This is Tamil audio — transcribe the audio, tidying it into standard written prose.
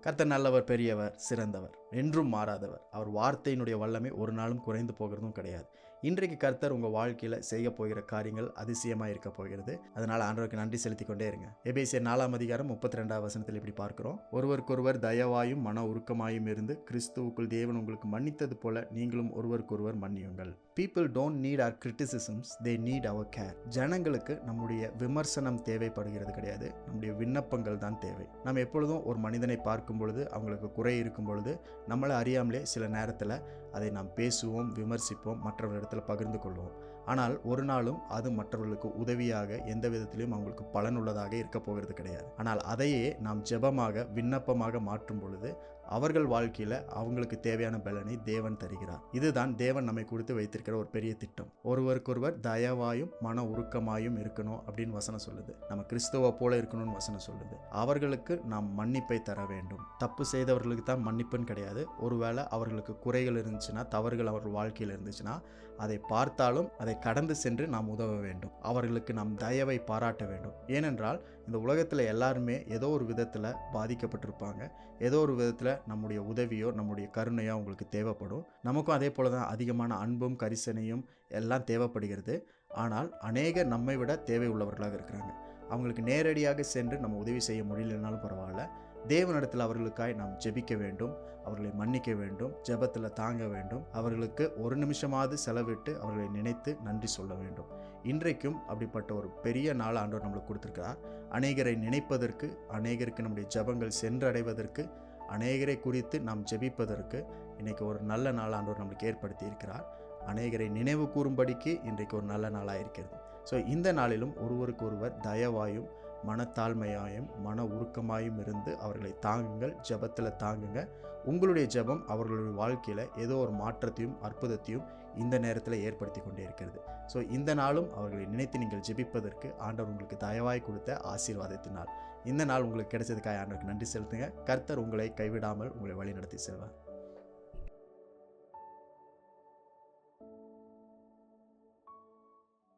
கர்த்தர் நல்லவர், பெரியவர், சிறந்தவர், என்றும் மாறாதவர். அவர் வார்த்தையினுடைய வல்லமை ஒரு நாளும் குறைந்து போகிறதும் கிடையாது. இன்றைக்கு கர்த்தர் உங்கள் வாழ்க்கையில் செய்ய போகிற காரியங்கள் அதிசயமாக இருக்க போகிறது. அதனால் ஆண்டவருக்கு நன்றி செலுத்திக் கொண்டே இருங்க. எபேசியர் 4 அதிகாரம் 32 வசனத்தில் இப்படி பார்க்கிறோம். ஒருவருக்கொருவர் தயவாயும் மன உருக்கமாயும் இருந்து கிறிஸ்துவுக்குள் தேவன் உங்களுக்கு மன்னித்தது போல நீங்களும் ஒருவருக்கொருவர் மன்னியுங்கள். People don't need our criticisms, they need our care. ஜனங்களுக்கு நம்முடைய விமர்சனம் தேவைப்படுகிறது கிடையாது, நம்முடைய விண்ணப்பங்கள் தான் தேவை. நாம் எப்பொழுதும் ஒரு மனிதனை பார்க்கும் பொழுது, அவங்களுக்கு குறை இருக்கும் பொழுது, நம்மளை அறியாமலே சில நேரத்தில் அதை நாம் பேசுவோம், விமர்சிப்போம், மற்றவர்களிடத்தில் பகிர்ந்து கொள்வோம். ஆனால் ஒரு நாளும் அது மற்றவர்களுக்கு உதவியாக எந்த விதத்திலும் அவங்களுக்கு பலனுள்ளதாக இருக்க போகிறது கிடையாது. ஆனால் அதையே நாம் ஜெபமாக விண்ணப்பமாக மாற்றும் பொழுது அவர்கள் வாழ்க்கையில் அவங்களுக்கு தேவையான பலனை தேவன் தருகிறார். இதுதான் தேவன் நம்மை கொடுத்து வைத்திருக்கிற ஒரு பெரிய திட்டம். ஒருவருக்கொருவர் தயவாயும் மன உருக்கமாயும் இருக்கணும் அப்படின்னு வசனம் சொல்லுது. நம்ம கிறிஸ்துவ போல இருக்கணும்னு வசனம் சொல்லுது. அவர்களுக்கு நாம் மன்னிப்பை தர வேண்டும். தப்பு செய்தவர்களுக்கு தான் மன்னிப்புன்னு கிடையாது. ஒருவேளை அவர்களுக்கு குறைகள் இருந்துச்சுன்னா, தவறுகள் அவர்கள் வாழ்க்கையில் இருந்துச்சுன்னா, அதை பார்த்தாலும் அதை கடந்து சென்று நாம் உதவ வேண்டும். அவர்களுக்கு நாம் தயவை பாராட்ட வேண்டும். ஏனென்றால் இந்த உலகத்தில் எல்லாருமே ஏதோ ஒரு விதத்தில் பாதிக்கப்பட்டிருப்பாங்க. ஏதோ ஒரு விதத்தில் நம்முடைய உதவியோ நம்முடைய கருணையோ அவங்களுக்கு தேவைப்படும். நமக்கும் அதே போல தான் அதிகமான அன்பும் கரிசனையும் எல்லாம் தேவைப்படுகிறது. ஆனால் அநேகர் நம்மை விட தேவை உள்ளவர்களாக இருக்கிறாங்க. அவங்களுக்கு நேரடியாக சென்று நம்ம உதவி செய்ய முடியலனாலும் பரவாயில்ல, தேவனிடத்தில் அவர்களுக்காய் நாம் ஜெபிக்க வேண்டும், அவர்களை மன்னிக்க வேண்டும், ஜெபத்தில் தாங்க வேண்டும், அவர்களுக்கு ஒரு நிமிஷமாவது செலவிட்டு அவர்களை நினைத்து நன்றி சொல்ல வேண்டும். இன்றைக்கும் அப்படிப்பட்ட ஒரு பெரிய நாள் ஆண்டவர் நம்மளுக்கு கொடுத்துருக்கிறார். அநேகரை நினைப்பதற்கு, அநேகருக்கு நம்முடைய ஜெபங்கள் சென்றடைவதற்கு, அநேகரை குறித்து நாம் ஜெபிப்பதற்கு இன்றைக்கு ஒரு நல்ல நாள் ஆண்டவர் நம்மளுக்கு ஏற்படுத்தி இருக்கிறார். அநேகரை நினைவு கூறும்படிக்கு இன்றைக்கு ஒரு நல்ல நாளாக இருக்கிறது. ஸோ இந்த நாளிலும் ஒருவருக்கு ஒருவர் தயவாயும் மனத்தாழ்மையாயும் மன உருக்கமாயும் இருந்து அவர்களை தாங்குங்கள், ஜெபத்தில் தாங்குங்க. உங்களுடைய ஜெபம் அவர்களுடைய வாழ்க்கையில் ஏதோ ஒரு மாற்றத்தையும் அற்புதத்தையும் இந்த நேரத்தில் ஏற்படுத்தி கொண்டே இருக்கிறது. ஸோ இந்த நாளும் அவர்களை நினைத்து நீங்கள் ஜெபிப்பதற்கு ஆண்டவர் உங்களுக்கு தயவாய் கொடுத்த ஆசீர்வாதத்தினால் இந்த நாள் உங்களுக்கு கிடைச்சதுக்காக ஆண்டவருக்கு நன்றி செலுத்துங்க. கர்த்தர் உங்களை கைவிடாமல் உங்களை வழி நடத்தி செல்வார்.